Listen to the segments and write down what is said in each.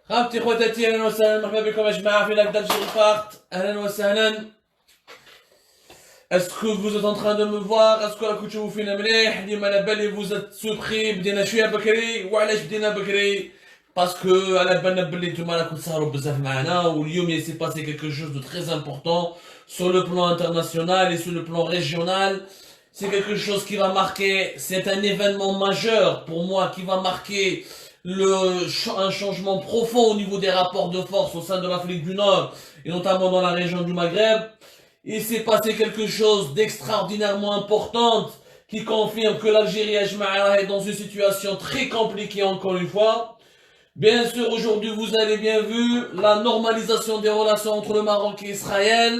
خالتي خواتاتي اهلا وسهلا مرحبا بكم يا جماعه في لاك d'Algérie Part. اهلا وسهلا. Est-ce que vous êtes en train de me voir? Est-ce que راكم تشوفوا فينا مليح؟ ديما على بالي vous êtes surpris بدينا شويه بكري. وعلاش بدينا بكري؟ باسكو على بالنا بلي نتوما راكم تسهروا بزاف معنا واليوم il s'est passé quelque chose de très important sur le plan international et sur le plan régional. C'est quelque chose qui va marquer, c'est un événement majeur pour moi qui va marquer un changement profond au niveau des rapports de force au sein de l'Afrique du Nord et notamment dans la région du Maghreb. Il s'est passé quelque chose d'extraordinairement important qui confirme que l'Algérie est dans une situation très compliquée encore une fois. Bien sûr, aujourd'hui, vous avez bien vu la normalisation des relations entre le Maroc et Israël,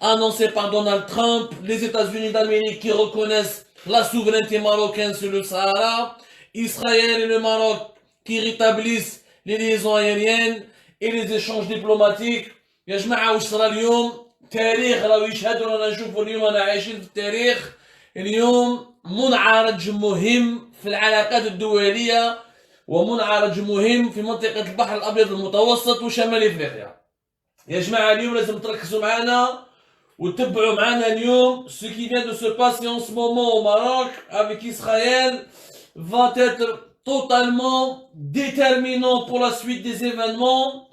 annoncée par Donald Trump, les États-Unis d'Amérique qui reconnaissent la souveraineté marocaine sur le Sahara, Israël et le Maroc qui rétablissent les liaisons aériennes et les échanges diplomatiques. يا جماعة واش صرا اليوم؟ تاريخ راهو يشهد رانا نشوفوا اليوم انا عايشين في التاريخ. اليوم منعرج مهم في العلاقات الدولية ومنعرج مهم في منطقة البحر الأبيض المتوسط وشمال إفريقيا. يا جماعة اليوم لازم تركزوا معنا وتتبعوا معنا اليوم ce qui vient de se passer en ce moment au Maroc avec Israël va être totalement déterminant pour la suite des événements.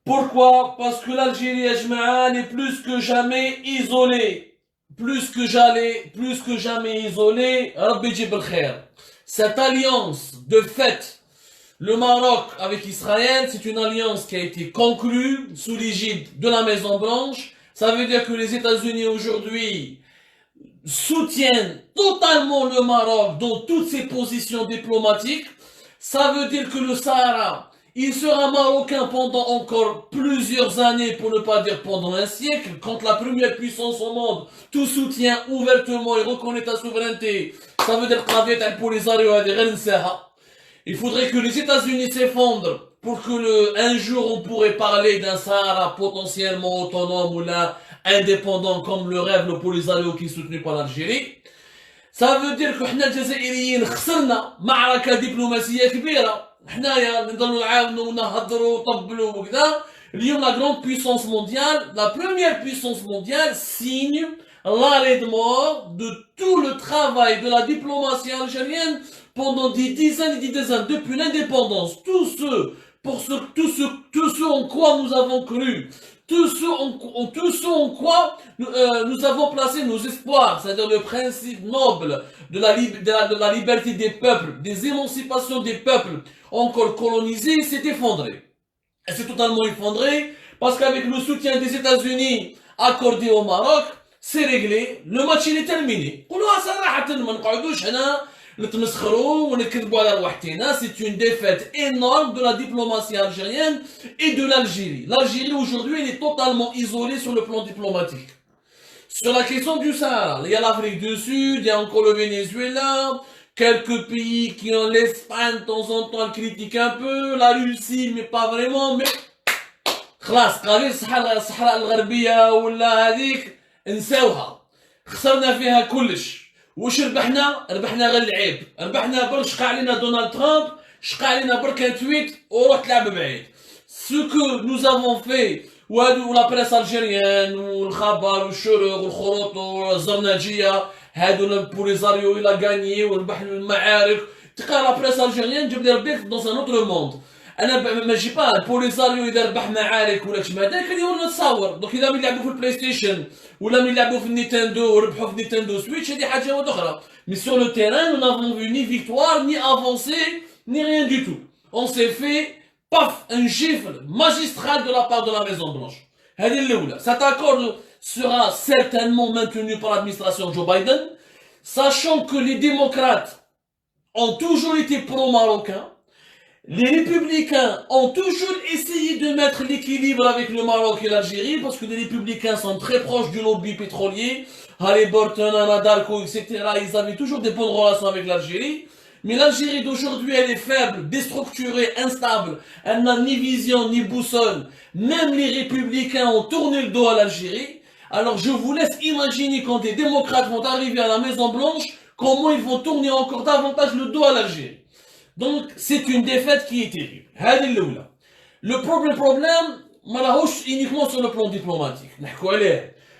Pourquoi? Parce que l'Algérie, ya jma'a, est plus que jamais isolée. Plus que jamais isolée. Rabbi jib al-khair. Cette alliance, de fait, le Maroc avec Israël, c'est une alliance qui a été conclue sous l'égide de la Maison Blanche. Ça veut dire que les États-Unis aujourd'hui soutiennent totalement le Maroc dans toutes ses positions diplomatiques. Ça veut dire que le Sahara, il sera marocain pendant encore plusieurs années, pour ne pas dire pendant un siècle, quand la première puissance au monde tout soutient ouvertement et reconnaît ta souveraineté. Ça veut dire il faudrait que les États-Unis s'effondrent pour que un jour on pourrait parler d'un Sahara potentiellement autonome ou là indépendant comme le rêve le Polisario qui est soutenu par l'Algérie. Ça veut dire que احنا الجزائريين خسرنا معركة دبلوماسية كبيرة. حنايا نضلوا نعاونوا ونهضروا وطبلوا وكذا. اليوم la grande puissance mondiale, la première puissance mondiale signe l'arrêt de mort de tout le travail de la diplomatie algérienne pendant des dizaines et des dizaines depuis l'indépendance. Tout ce en quoi nous avons cru, tout ce en quoi nous avons placé nos espoirs, c'est-à-dire le principe noble de la liberté des peuples, des émancipations des peuples encore colonisés, s'est effondré. Et c'est totalement effondré parce qu'avec le soutien des États-Unis accordé au Maroc, c'est réglé, le match il est terminé. C'est une défaite énorme de la diplomatie algérienne et de l'Algérie. L'Algérie aujourd'hui elle est totalement isolée sur le plan diplomatique. Sur la question du Sahara, il y a l'Afrique du Sud, il y a encore le Venezuela, quelques pays qui ont l'Espagne de temps en temps critiquent un peu, la Russie mais pas vraiment, mais خلاص قال الصحراء الغربية ولا هذيك نساوها خسرنا فيها كلش. واش ربحنا غير العيب، ربحنا برك شقى علينا دونالد ترامب، شقى علينا برك ان تويت وروح تلعب بعيد. Ce que nous avons fait ولا بريس الجيريان والخبر والشروق والخروط والزرناجية هادو البوليزاريو الى غانيي وربح المعارك تلقى لا بريس الجيريان جاب لي ربيك دون ان اوتر موند. انا ما جي با البوليزاريو اذا ربح معارك ولا كيما هذا كان يورينا تصاور. دونك اذا من يلعبوا في البلاي ستيشن ولا من يلعبوا في النينتندو وربحوا في نينتندو سويتش هذه حاجه واحده اخرى. مي سور لو تيران nous n'avons vu ni victoire ni avancée ni rien du tout. On s'est fait paf un gifle magistral de la part de la Maison Blanche. هذه الاولى. Cet accord sera certainement maintenu par l'administration Joe Biden, sachant que les démocrates ont toujours été pro-marocains. Les républicains ont toujours essayé de mettre l'équilibre avec le Maroc et l'Algérie parce que les républicains sont très proches du lobby pétrolier. Halliburton, Anadarko, etc. Ils avaient toujours des bonnes relations avec l'Algérie. Mais l'Algérie d'aujourd'hui, elle est faible, déstructurée, instable. Elle n'a ni vision, ni boussole. Même les républicains ont tourné le dos à l'Algérie. Alors je vous laisse imaginer quand des démocrates vont arriver à la Maison Blanche, comment ils vont tourner encore davantage le dos à l'Algérie. Donc, c'est une défaite qui est terrible. Le problème, malheureusement, uniquement sur le plan diplomatique.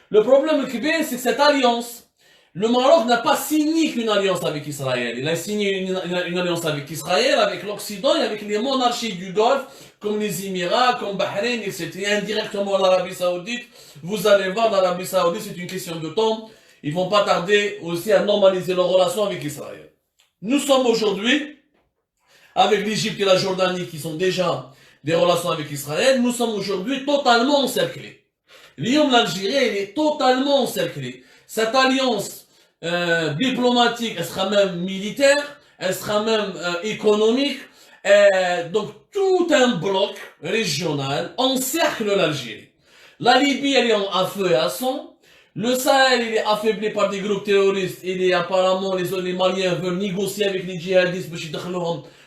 Le problème, c'est que cette alliance, le Maroc n'a pas signé qu'une alliance avec Israël. Il a signé une alliance avec Israël, avec l'Occident et avec les monarchies du Golfe, comme les Émirats, comme Bahreïn, etc. Indirectement l'Arabie Saoudite. Vous allez voir, l'Arabie Saoudite, c'est une question de temps. Ils vont pas tarder aussi à normaliser leurs relations avec Israël. Nous sommes aujourd'hui, avec l'Égypte et la Jordanie, qui sont déjà des relations avec Israël, nous sommes aujourd'hui totalement encerclés. L'Algérie, elle est totalement encerclée. Cette alliance diplomatique, elle sera même militaire, elle sera même économique. Donc tout un bloc régional encercle l'Algérie. La Libye, elle est à feu et à sang. Le Sahel, il est affaibli par des groupes terroristes. Apparemment, les Maliens veulent négocier avec les djihadistes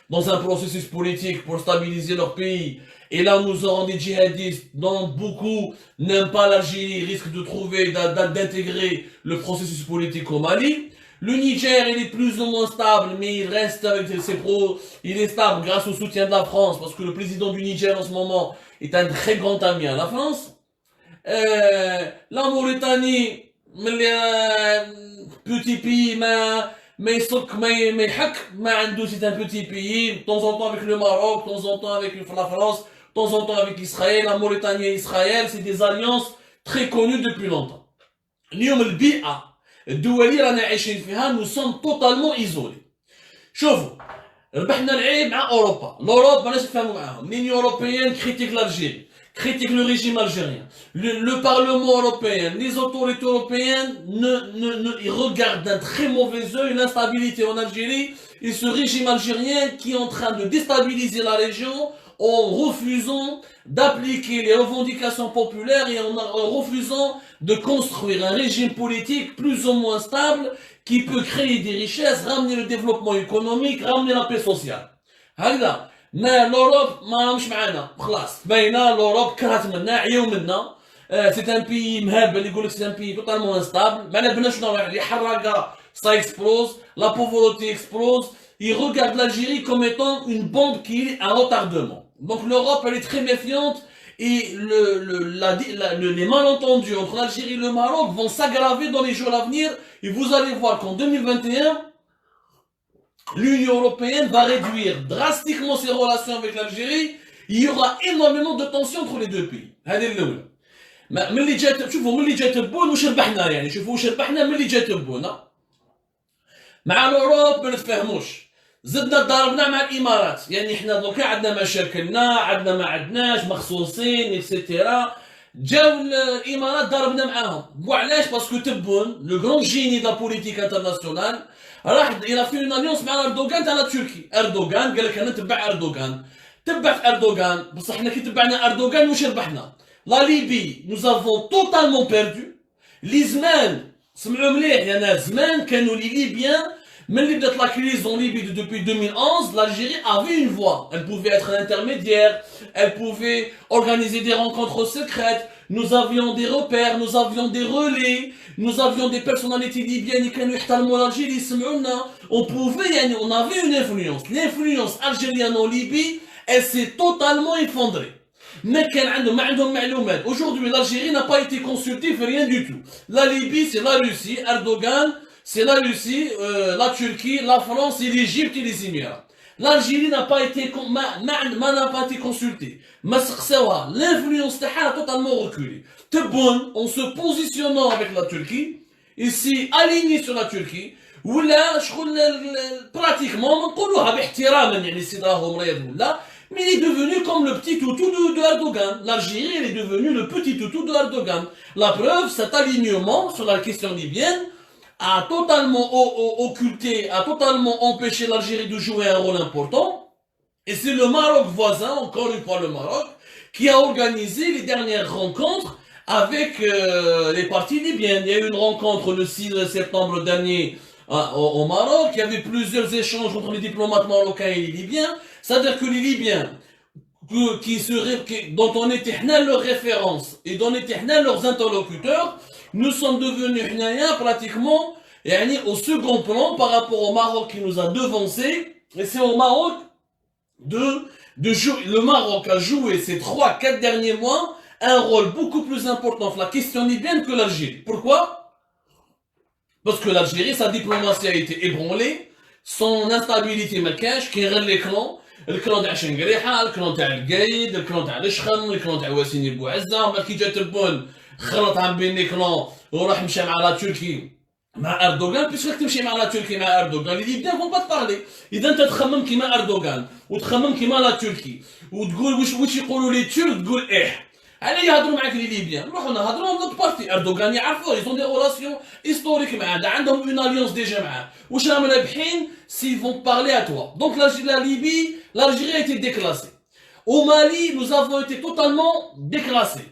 dans un processus politique pour stabiliser leur pays. Et là, nous aurons des djihadistes dont beaucoup n'aiment pas l'Algérie, risquent de trouver, d'intégrer le processus politique au Mali. Le Niger, il est plus ou moins stable, mais il reste avec ses pros. Il est stable grâce au soutien de la France, parce que le président du Niger en ce moment est un très grand ami à la France. La Mauritanie, petit pays, c'est un petit pays, de temps en temps avec le Maroc, de temps en temps avec la France, de temps en temps avec Israël. La Mauritanie et Israël, c'est des alliances très connues depuis longtemps. Nous sommes totalement isolés. شوفوا ربحنا العيب مع اوروبا. l'Europe بلاش نفهموا معاهم. l'Union européenne critique l'Algérie, critique le régime algérien. Le Parlement européen, les autorités européennes ils regardent d'un très mauvais œil l'instabilité en Algérie et ce régime algérien qui est en train de déstabiliser la région en refusant d'appliquer les revendications populaires et en refusant de construire un régime politique plus ou moins stable qui peut créer des richesses, ramener le développement économique, ramener la paix sociale. هكذا ما l'Europe ما مش معانا خلاص باينه l'Europe كرهت منا عياو منا. C'est un pays مهبل يقول لك c'est un pays totalement instable. ما نبناش les حراقه ça explose, la pauvreté explose. Ils regardent l'Algérie comme étant une bombe qui est à retardement. Donc l'Europe elle est très méfiante et les malentendus entre l'Algérie et le Maroc vont s'aggraver dans les jours à venir et vous allez voir qu'en 2021 l'Union européenne va réduire drastiquement ses relations avec l'Algérie. Il y aura énormément de tensions entre les deux pays. هذه الأولى. ملي جات شوفوا ملي جات بون واش ربحنا يعني شوفوا واش ربحنا ملي جات بون مع الأوروب ما نتفاهموش. زدنا ضربنا مع الامارات يعني حنا دوكا عندنا مشاكلنا عندنا ما عندناش مخصوصين اكسيتيرا. جاو الامارات ضربنا معاهم. وعلاش؟ باسكو تبون لو غران جيني دا بوليتيك انترناسيونال راح الى في اون اليونس مع اردوغان تاع تركي. اردوغان قال لك انا نتبع اردوغان، تبع في اردوغان. بصح حنا كي تبعنا اردوغان واش ربحنا؟ لا ليبي nous avons totalement perdu. لي زمان سمعوا مليح يا ناس زمان كانوا لي ليبيان Même la crise en Libye depuis 2011, l'Algérie avait une voix. Elle pouvait être un intermédiaire, elle pouvait organiser des rencontres secrètes. Nous avions des repères, nous avions des relais, nous avions des personnalités libyennes qui nous يحترموا l'Algérie. On avait une influence. L'influence algérienne en Libye, elle s'est totalement effondrée. Aujourd'hui, l'Algérie n'a pas été consultée, rien du tout. La Libye, c'est la Russie, Erdogan. C'est la Russie, la Turquie, la France et l'Égypte et les Émirats. L'Algérie n'a pas été consultée. L'influence a totalement reculé. Tebboune, en se positionnant avec la Turquie, ici aligné sur la Turquie, ou là, pratiquement, mais il est devenu comme le petit toutou de Erdogan. L'Algérie, elle est devenue le petit toutou de Erdogan. La preuve, cet alignement sur la question libyenne a totalement occulté, a totalement empêché l'Algérie de jouer un rôle important. Et c'est le Maroc voisin, encore une fois le Maroc, qui a organisé les dernières rencontres avec les partis libyens. Il y a eu une rencontre le 6 septembre dernier au Maroc. Il y avait plusieurs échanges entre les diplomates marocains et les Libyens. C'est-à-dire que les Libyens, dont on était leurs références et dont on était leurs interlocuteurs, nous sommes devenus pratiquement au second plan par rapport au Maroc qui nous a devancés et c'est au Maroc de jouer. Le Maroc a joué ces 3-4 derniers mois un rôle beaucoup plus important dans la question libyenne que l'Algérie. Pourquoi? Parce que l'Algérie, sa diplomatie a été ébranlée, son instabilité ما كاش كاين غير لي كلون الكلون تاع شنقريحه الكلون تاع القايد الكلون تاع الشخم الكلون تاع واسيني بوعزه ومن كي جا تبون خلط بين لي كلون وراح مشى مع لا تركي مع اردوغان بيش تمشي مع لا تركي مع اردوغان اللي يبدا فون با تبارلي اذا انت تخمم كيما اردوغان وتخمم كيما لا تركي وتقول واش يقولوا لي ترك تقول على يهضروا معاك لي ليبيان نروحوا نهضروا مع نوت بارتي اردوغان يعرفوه يزون دي ريلاسيون هيستوريك معاه عندهم اون اليونس ديجا معاه واش راهم رابحين s'ils vont parler à toi. Donc la Libye, l'Algérie a été déclassée. Au Mali, nous avons été totalement déclassés.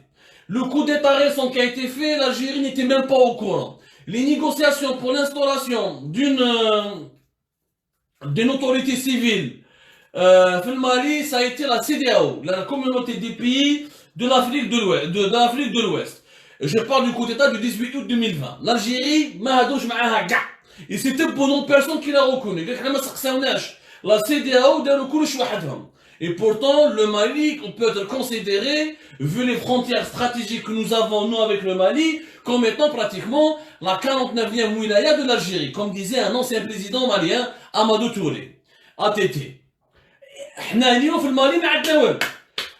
Le coup d'état récent qui a été fait, l'Algérie n'était même pas au courant. Les négociations pour l'installation d'une autorité civile au Mali, ça a été la CEDEAO, la communauté des pays de l'Afrique de l'Ouest. Je parle du coup d'état du 18 août 2020. L'Algérie, ma hadouch ma'aha ga'. Et c'était pour non personne qui l'a reconnu. La CEDEAO et pourtant, le Mali, on peut être considéré, vu les frontières stratégiques que nous avons, nous, avec le Mali, comme étant pratiquement la 49e wilaya de l'Algérie, comme disait un ancien président malien, Amadou Touré, ATT.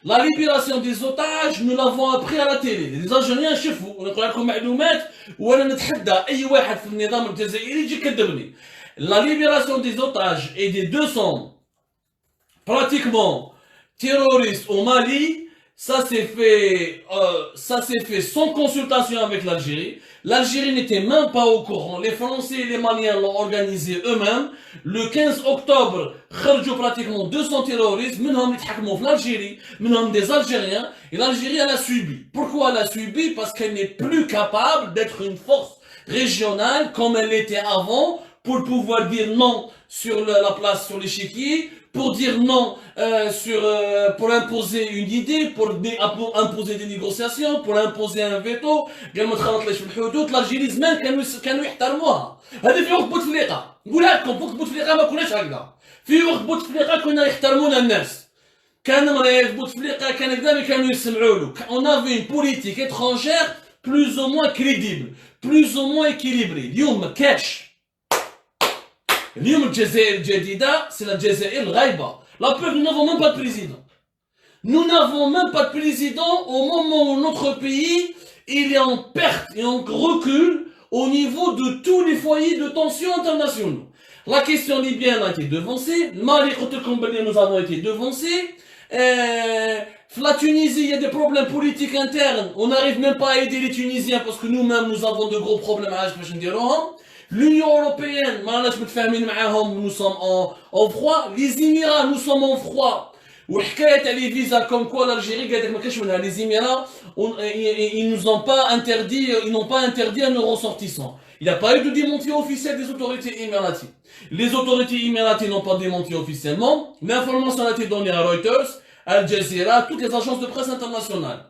La libération des otages, nous l'avons appris à la télé. Les Algériens شافوا ونقول لكم معلومات وانا نتحدى اي واحد في النظام الجزائري يجي يكذبني. La libération des otages et des 200 pratiquement terroristes au Mali, ça s'est fait sans consultation avec l'Algérie. L'Algérie n'était même pas au courant. Les Français et les Maliens l'ont organisé eux-mêmes. Le 15 octobre, خرجوا pratiquement 200 terroristes, منهم يتحكموا في l'Algérie, منهم des Algériens, et l'Algérie elle a subi. Pourquoi elle a subi? Parce qu'elle n'est plus capable d'être une force régionale comme elle l'était avant, pour pouvoir dire non sur la place, sur l'échiquier, pour dire non pour imposer une idée, pour imposer des négociations, pour imposer un veto. قال ما تخلطليش في الحدود. l'Algérie زمان كانوا يحترموها. هذا في وقت بوتفليقه. نقول لكم في وقت بوتفليقه ما كناش هكذا. في وقت بوتفليقه كنا يحترمونا الناس. كان مريض بوتفليقه كان كذا كانوا يسمعوا له. On avait une politique étrangère plus ou moins crédible, plus ou moins équilibrée. اليوم ما كاش. اليوم الجزائر الجديدة c'est la Jazair الغايبة. La preuve, nous n'avons même pas de président. Nous n'avons même pas de président au moment où notre pays il est en perte et en recul au niveau de tous les foyers de tension internationaux. La question libyenne a été devancée. Le Mali, nous avons été devancés. La Tunisie, il y a des problèmes politiques internes. On n'arrive même pas à aider les Tunisiens parce que nous-mêmes, nous avons de gros problèmes à L'Union européenne, nous sommes en froid. Les Émirats, nous sommes en froid. Les visas comme quoi l'Algérie, les Émirats, ils n'ont pas interdit à nos ressortissants. Il n'y a pas eu de démenti officiel des autorités émiraties. Les autorités émiraties n'ont pas démenti officiellement. L'information a été donnée à Reuters, Al Jazeera, toutes les agences de presse internationales.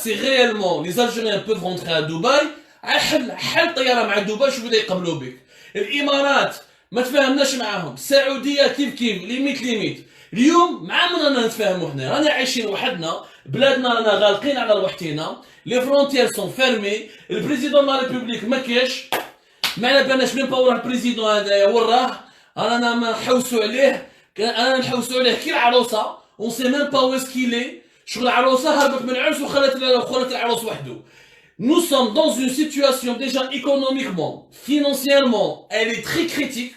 C'est réellement, les Algériens peuvent rentrer à Dubaï. حل طياره مع دبي شوف بدا يقبلوا بك. الامارات ما تفاهمناش معاهم. السعوديه كيف ليميت. اليوم مع من رانا نتفاهموا حنا؟ رانا عايشين وحدنا، بلادنا رانا غالقين على روحتينا، لي فرونتيير سون فيرمي، البريزيدون لا ريبوبليك ما كاش، ما على بالناش ميم با وراه البريزيدون هذايا وراه، رانا ما نحوسوا عليه، كي العروسه، اون سي ميم با ويس كيلي، شغل العروسه هربت من العرس وخلت العروس وحده. Nous sommes dans une situation déjà économiquement, financièrement, elle est très critique.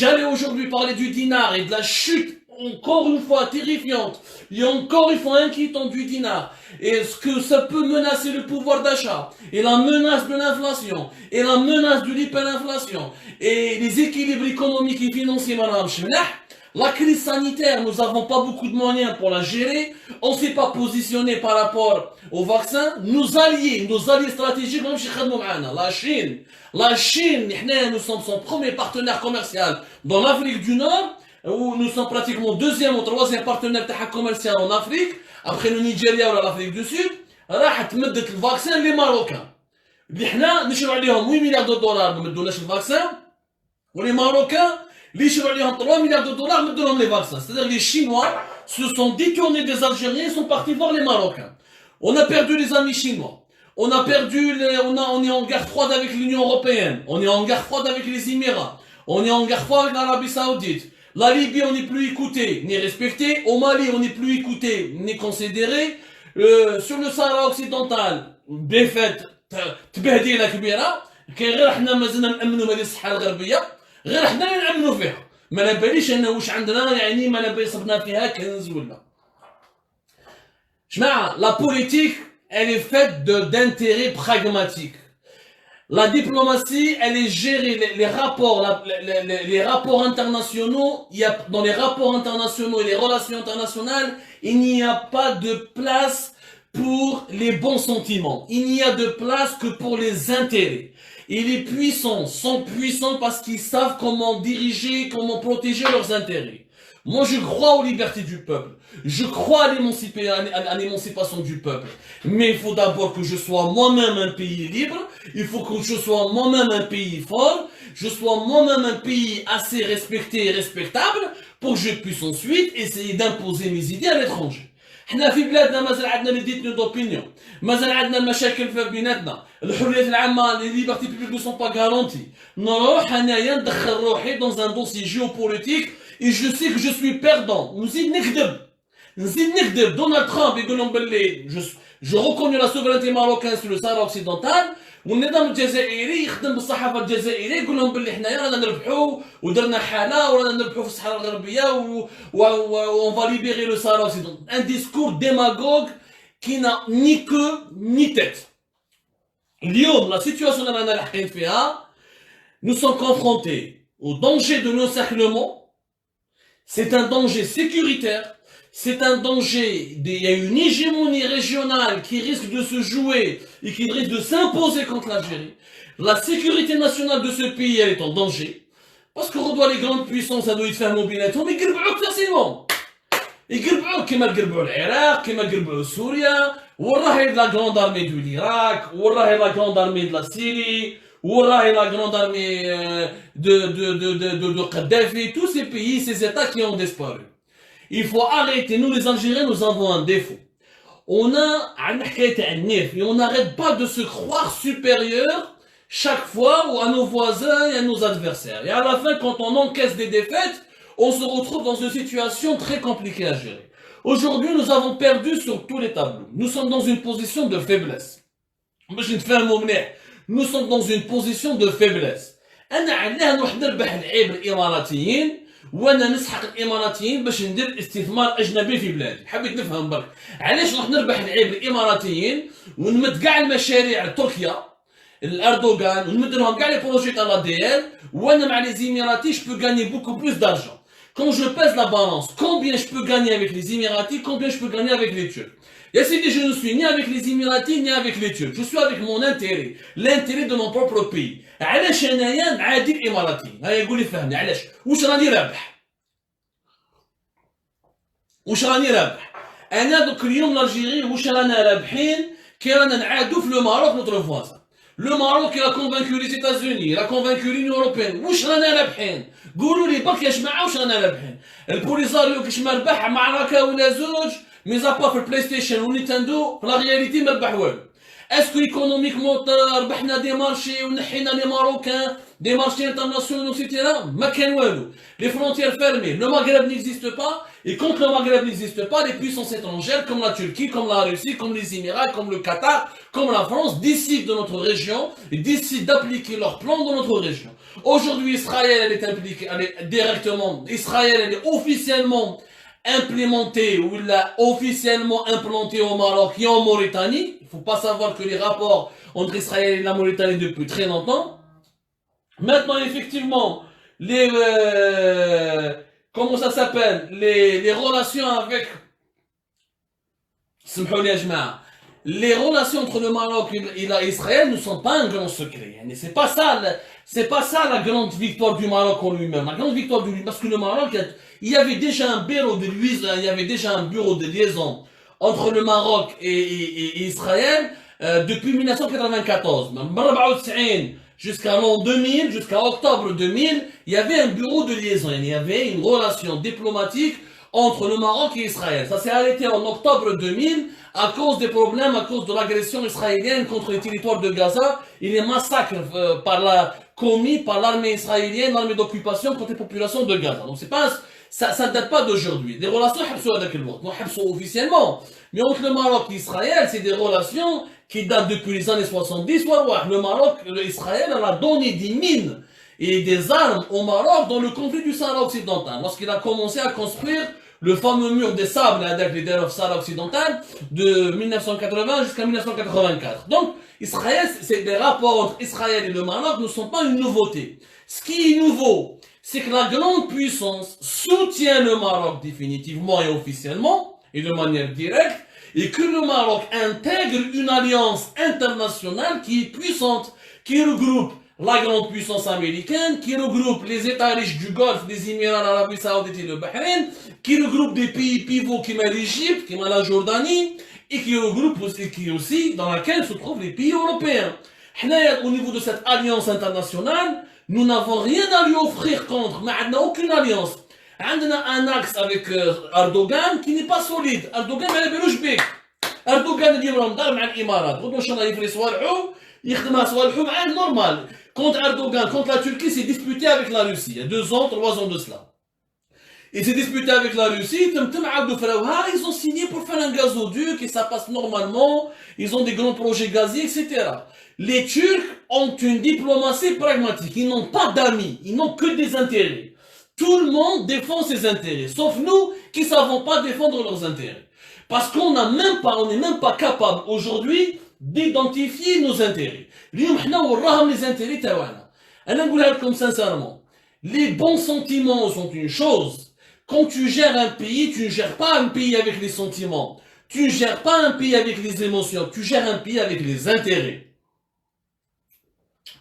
J'allais aujourd'hui parler du dinar et de la chute, encore une fois terrifiante, et encore une fois inquiétante du dinar. Et ce que ça peut menacer le pouvoir d'achat, et la menace de l'inflation, et la menace de l'hyperinflation, et les équilibres économiques et financiers, madame Chemlah. La crise sanitaire, nous n'avons pas beaucoup de moyens pour la gérer. On ne s'est pas positionné par rapport au vaccin. Nos alliés stratégiques, la Chine, nous sommes son premier partenaire commercial dans l'Afrique du Nord, où nous sommes pratiquement deuxième ou troisième partenaire commercial en Afrique, après le Nigeria ou l'Afrique du Sud. راح تمدت الفاكسين les Marocains. اللي حنا نشروا عليهم 8 مليار دولار ما مدوناش الفاكسين. ولي ماروكان Les Chevaliers ont 3 milliards de dollars, mais donnent les vaccins. C'est-à-dire les Chinois se sont détournés des Algériens et sont partis voir les Marocains. On a perdu les amis chinois. On a perdu on est en guerre froide avec l'Union Européenne. On est en guerre froide avec les Émirats. On est en guerre froide avec l'Arabie Saoudite. La Libye, on n'est plus écouté ni respecté. Au Mali, on n'est plus écouté ni considéré. Sur le Sahara occidental, défaite, تبهديلة كبيرة. كي غير حنا مازلنا نأمنوا بهذه الصحة الغربية. غير حنا اللي نأمنوا فيها. ما نباليش أنه واش عندنا يعني ما نبالي صبنا فيها كنز ولا. جماعة, la politique, elle est faite d'intérêts pragmatiques. La diplomatie, elle est gérée, les rapports, les rapports internationaux, dans les rapports internationaux et les relations internationales, il n'y a pas de place pour les bons sentiments. Il n'y a de place que pour les intérêts. Et les puissants sont puissants parce qu'ils savent comment diriger, comment protéger leurs intérêts. Moi, je crois aux libertés du peuple. Je crois à l'émancipation du peuple. Mais il faut d'abord que je sois moi-même un pays libre. Il faut que je sois moi-même un pays fort. Je sois moi-même un pays assez respecté et respectable pour que je puisse ensuite essayer d'imposer mes idées à l'étranger. حنا في بلادنا مازال عندنا لي ديتنو دوبينيون مازال عندنا المشاكل في بيناتنا الحريات العامه لي ليبرتي بوبليك نو سون با غارونتي نروح انايا ندخل روحي dans un dossier géopolitique et je sais que je suis perdant نزيد نكذب دونالد ترامب يقول لهم باللي je reconnais la souveraineté marocaine sur le Sahara occidental والنظام الجزائري يخدم بالصحافه الجزائريه يقول لهم باللي حنايا رانا نربحوا ودرنا حاله ورانا نربحوا في الصحراء الغربيه on va libérer le Sahara occidental. Un discours démagogue qui n'a ni queue ni tête. اليوم la situation اللي رانا لاحقين فيها, nous sommes confrontés au danger de l'encerclement. C'est un danger sécuritaire. C'est un danger, il y a une hégémonie régionale qui risque de se jouer et qui risque de s'imposer contre l'Algérie. La sécurité nationale de ce pays, elle est en danger. Parce qu'on redoit les grandes puissances à nous y faire mobilité, mais ils يقربعوك facilement. يقربعوك كما قربعوا العراق, كما قربعوا سوريا, وراهي la grande armée de l'Irak, وراهي la grande armée de la Syrie, وراهي la grande armée de Kadhafi, tous ces pays, ces États qui ont disparu. Il faut arrêter. Nous les Algériens, nous avons un défaut. On a un et on n'arrête pas de se croire supérieur chaque fois à nos voisins et à nos adversaires. Et à la fin, quand on encaisse des défaites, on se retrouve dans une situation très compliquée à gérer. Aujourd'hui, nous avons perdu sur tous les tableaux. Nous sommes dans une position de faiblesse. Nous sommes dans une position de faiblesse. وانا نسحق الاماراتيين باش ندير استثمار اجنبي في بلادي. حبيت نفهم برك علاش نروح نربح العيب الاماراتيين ونمد كاع المشاريع لتركيا الاردوغان ونمد لهم كاع لي بروجي تاع لا دي ال وانا مع لي زيميراتي je peux gagner beaucoup plus d'argent. Quand je pèse la balance, combien je peux gagner avec les Émiratis, combien je peux gagner avec les Turcs. Et si je ne suis ni avec les Émiratis ni avec les Turcs, je suis avec mon intérêt, l'intérêt de mon propre pays. علاش انايا نعادي الاماراتي؟ ها يقول لي فهمني علاش؟ واش راني رابح؟ واش راني رابح؟ انا دوك اليوم لالجيري واش رانا رابحين كي رانا نعادو في لو ماروك نوتر فوازان. لو ماروك il a convaincu les États-Unis, il a convaincu l'Union européenne. واش رانا رابحين؟ قولوا لي برك يا جماعه واش رانا رابحين؟ البوليزاريو كيش ما ربح معركه ولا زوج ميزا با في البلاي ستيشن ونينتندو في لا رياليتي ما ربح والو. Est-ce que économiquement ربحنا دي مارشي ونحينا لي ماروكان دي مارشي انترناسيونال etc. ما كان والو. Les frontières fermées, le Maghreb n'existe pas et quand le Maghreb n'existe pas, les puissances étrangères comme la Turquie, comme la Russie, comme les Émirats, comme le Qatar, comme la France décident de notre région et décident d'appliquer leurs plans dans notre région. Aujourd'hui, Israël elle est impliquée, elle est directement, Israël elle est officiellement implémenté ou l'a officiellement implanté au Maroc et en Mauritanie. Il ne faut pas savoir que les rapports entre Israël et la Mauritanie depuis très longtemps. Maintenant, effectivement, comment ça s'appelle, les relations avec, les relations entre le Maroc et Israël ne sont pas un grand secret. C'est pas ça la grande victoire du Maroc en lui-même. La grande victoire du lui, parce que le Maroc, il y avait déjà un bureau de liaison entre le Maroc et Israël depuis 1994. jusqu'à l'an 2000, jusqu'à octobre 2000, il y avait un bureau de liaison, il y avait une relation diplomatique entre le Maroc et Israël. Ça s'est arrêté en octobre 2000 à cause des problèmes, à cause de l'agression israélienne contre les territoires de Gaza et les massacres commis par l'armée israélienne, l'armée d'occupation contre les populations de Gaza. Donc c'est pas ça date pas d'aujourd'hui. Les relations officiellement, mais entre le Maroc et Israël, c'est des relations qui datent depuis les années 70. Le Maroc, Israël, elle a donné des mines et des armes au Maroc dans le conflit du Sahara occidental, lorsqu'il a commencé à construire le fameux mur des sables avec les terres Sahara occidental de 1980 jusqu'à 1984. Donc, Israël, c'est des rapports entre Israël et le Maroc ne sont pas une nouveauté. Ce qui est nouveau, c'est que la grande puissance soutient le Maroc définitivement et officiellement, et de manière directe, et que le Maroc intègre une alliance internationale qui est puissante, qui regroupe la grande puissance américaine, qui regroupe les États riches du Golfe, des Émirats arabes saoudites et le Bahreïn, qui regroupe des pays pivots comme l'Égypte, comme la Jordanie, et qui regroupe aussi dans laquelle se trouvent les pays européens. Au niveau de cette alliance internationale, nous n'avons rien à lui offrir contre, mais on n'a aucune alliance. On a un axe avec Erdogan qui n'est pas solide. Erdogan ما يبانوش بيك. Erdogan اليوم راه مدار مع الامارات. غدوه ان شاء الله يفري صوالحو يخدمها صوالحو معاه normal. Contre Erdogan, contre la Turquie, c'est disputé avec la Russie. Il y a 2 ans, 3 ans de cela. Et c'est disputé avec la Russie. Ils ont signé pour faire un gazoduc et ça passe normalement. Ils ont des grands projets gaziers, etc. Les Turcs ont une diplomatie pragmatique. Ils n'ont pas d'amis. Ils n'ont que des intérêts. Tout le monde défend ses intérêts. Sauf nous qui ne savons pas défendre leurs intérêts. Parce qu'on n'est même pas capable aujourd'hui d'identifier nos intérêts. اليوم حنا وراهم les intérêts تاعنا. انا نقولها لكم sincèrement. Les bons sentiments sont une chose. Quand tu gères un pays, tu ne gères pas un pays avec les sentiments. Tu ne gères pas un pays avec les émotions. Tu gères un pays avec les intérêts.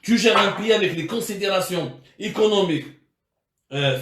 Tu gères un pays avec les considérations économiques,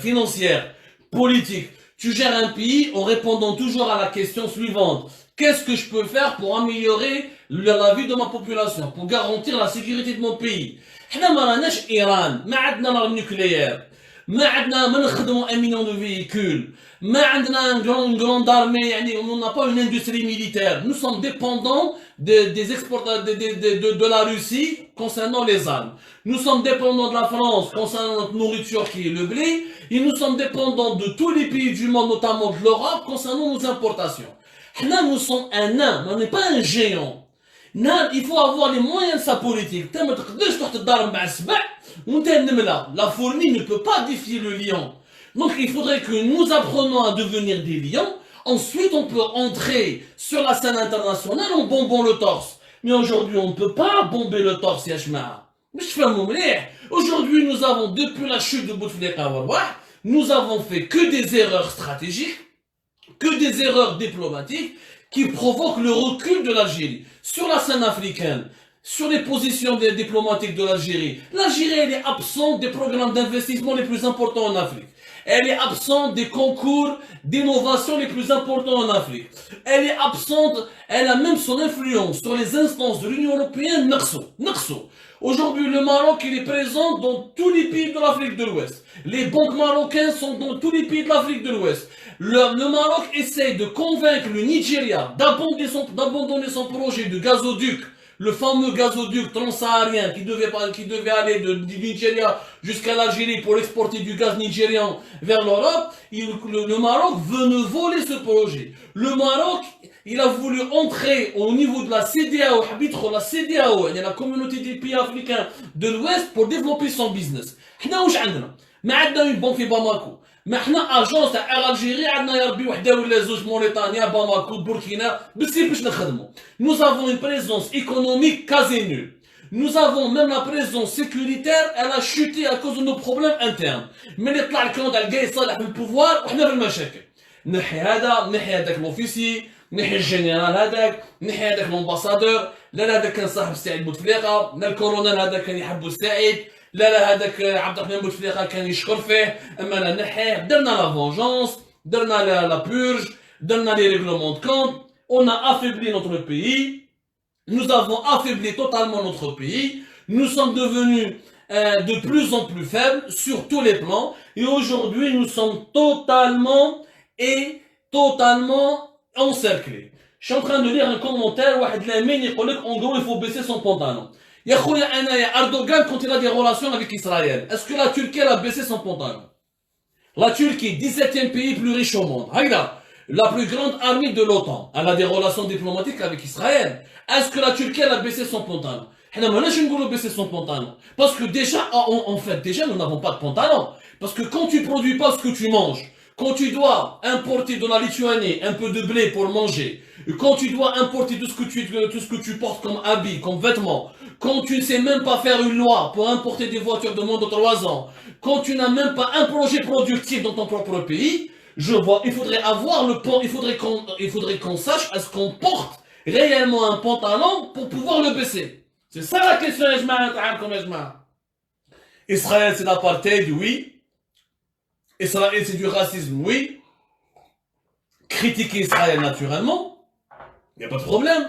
financières, politiques. Tu gères un pays en répondant toujours à la question suivante. Qu'est-ce que je peux faire pour améliorer la vie de ma population, pour garantir la sécurité de mon pays? حنا ما راناش إيران، ما عندنا l'arme nucléaire، ما عندنا ما نخدموا 1 million de véhicules، ما عندنا une grande armée، يعني on n'a pas une industrie militaire. Nous sommes dépendants des exportateurs de la Russie concernant les armes. Nous sommes dépendants de la France concernant notre nourriture qui est le blé, et nous sommes dépendants de tous les pays du monde, notamment de l'Europe, concernant nos importations. Nous sommes un nain, mais on n'est pas un géant. Il faut avoir les moyens de sa politique. La fourmi ne peut pas défier le lion. Donc il faudrait que nous apprenions à devenir des lions. Ensuite, on peut entrer sur la scène internationale en bombant le torse. Mais aujourd'hui, on ne peut pas bomber le torse, Yashma. Aujourd'hui, nous avons, depuis la chute de Bouteflika, nous avons fait que des erreurs stratégiques, que des erreurs diplomatiques qui provoquent le recul de l'Algérie. Sur la scène africaine, sur les positions des diplomatiques de l'Algérie, l'Algérie elle est absente des programmes d'investissement les plus importants en Afrique. Elle est absente des concours d'innovation les plus importants en Afrique. Elle est absente, elle a même son influence sur les instances de l'Union européenne, Naqso. Aujourd'hui, le Maroc, il est présent dans tous les pays de l'Afrique de l'Ouest. Les banques marocaines sont dans tous les pays de l'Afrique de l'Ouest. Le Maroc essaie de convaincre le Nigeria d'abandonner son projet de gazoduc, le fameux gazoduc transsaharien qui devait aller du Nigeria jusqu'à l'Algérie pour exporter du gaz nigérian vers l'Europe. Le Maroc veut nous voler ce projet. Le Maroc, il a voulu entrer au niveau de la CEDEAO, la communauté des pays africains de l'Ouest, pour développer son business. حنا واش عندنا؟ ما عندنا une banque في باماكو. ما احنا اجونس تاع الجيري عندنا يا ربي وحده ولا زوج موريتانيا باماكو بوركينا بسير باش نخدموا. Nous avons une présence économique quasi nulle. Nous avons même la présence sécuritaire, elle a chuté à cause de nos problèmes internes. Mais اللي طلع الكون تاع الجاي صالح بالبوفوار وحنا في المشاكل. نحي هذا، نحي هذاك لوفيسي، نحي الجنرال هذاك، نحي هذاك لومباسادور، لا هذاك كان صاحب السعيد بوتفليقه، لا الكولونيل هذاك كان يحب السعيد. لا هذاك عبد الرحمن بوتفليقه كان يشكر فيه، اما لا نحيه، درنا لا فونجونس، درنا لا بورج، درنا لي ريغلومون دو كونت، on a affaibli notre pays, nous avons affaibli totalement notre pays, Nous sommes devenus de plus en plus faibles sur tous les plans. Et aujourd'hui, nous sommes totalement encerclés. Je suis en train de lire un commentaire où en gros, il faut baisser son pantalon. Il y a Erdogan quand il a des relations avec Israël. Est-ce que la Turquie a baissé son pantalon? La Turquie, 17e pays plus riche au monde. Regarde, la plus grande armée de l'OTAN. Elle a des relations diplomatiques avec Israël. Est-ce que la Turquie a baissé son pantalon? Baisser son pantalon. Parce que déjà, en fait, nous n'avons pas de pantalon. Parce que quand tu produis pas ce que tu manges, quand tu dois importer de la Lituanie un peu de blé pour manger, quand tu dois importer tout ce que tu portes comme habits, comme vêtements, quand tu ne sais même pas faire une loi pour importer des voitures de moins de 3 ans, quand tu n'as même pas un projet productif dans ton propre pays, il faudrait avoir il faudrait qu'on sache est-ce qu'on porte réellement un pantalon pour pouvoir le baisser. C'est ça la question, Israël c'est l'apartheid, oui. Israël c'est du racisme, oui. Critiquer Israël naturellement, il n'y a pas de problème.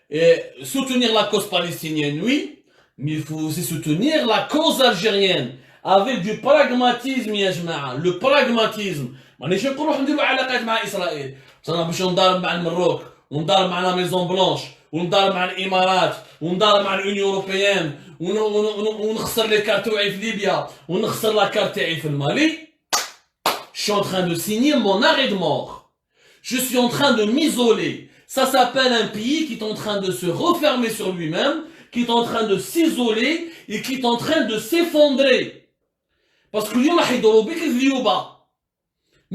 Et soutenir la cause palestinienne, oui. Mais il faut aussi soutenir la cause algérienne. Avec du pragmatisme, le pragmatisme. مانيش نقولوا نديروا علاقات مع اسرائيل صرنا باش نضارب مع المروك وندارب مع لا ميزون بلانش وندارب مع الامارات وندارب مع اليونيون اوروبيان ونخسر لي كارت تاعي في ليبيا ونخسر لا كارت تاعي في المالي. Je suis en train de signer mon arrêt de mort. Je suis en train de m'isoler. Ça s'appelle un pays qui est en train de se refermer sur lui-même, qui est en train de s'isoler et qui est en train de s'effondrer. Parce que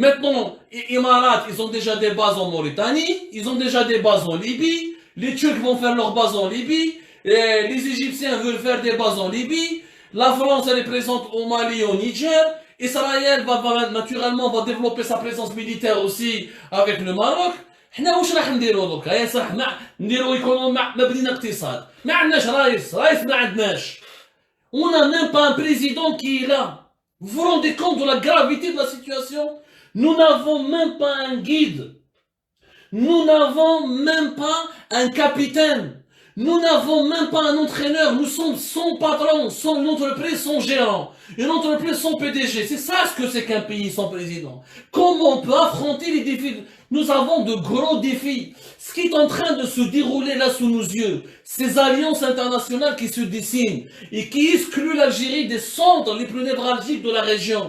maintenant, les Émirats, ils ont déjà des bases en Mauritanie, ils ont déjà des bases en Libye, les Turcs vont faire leurs bases en Libye, les Égyptiens veulent faire des bases en Libye, la France elle est présente au Mali et au Niger, Israël va développer sa présence militaire aussi avec le Maroc. حنا واش راح نديرو دوكا؟ يا صح نديرو ايكونومي مبنيين اقتصاد، ما عندناش رئيس ما عندناش. On n'a même pas un président qui est là. Vous vous rendez compte de la gravité de la situation? Nous n'avons même pas un guide. Nous n'avons même pas un capitaine. Nous n'avons même pas un entraîneur. Nous sommes son patron, une entreprise, son gérant. Une entreprise, son PDG. C'est ça ce que c'est qu'un pays sans président. Comment on peut affronter les défis? Nous avons de gros défis. Ce qui est en train de se dérouler là sous nos yeux, ces alliances internationales qui se dessinent et qui excluent l'Algérie des centres les plus névralgiques de la région,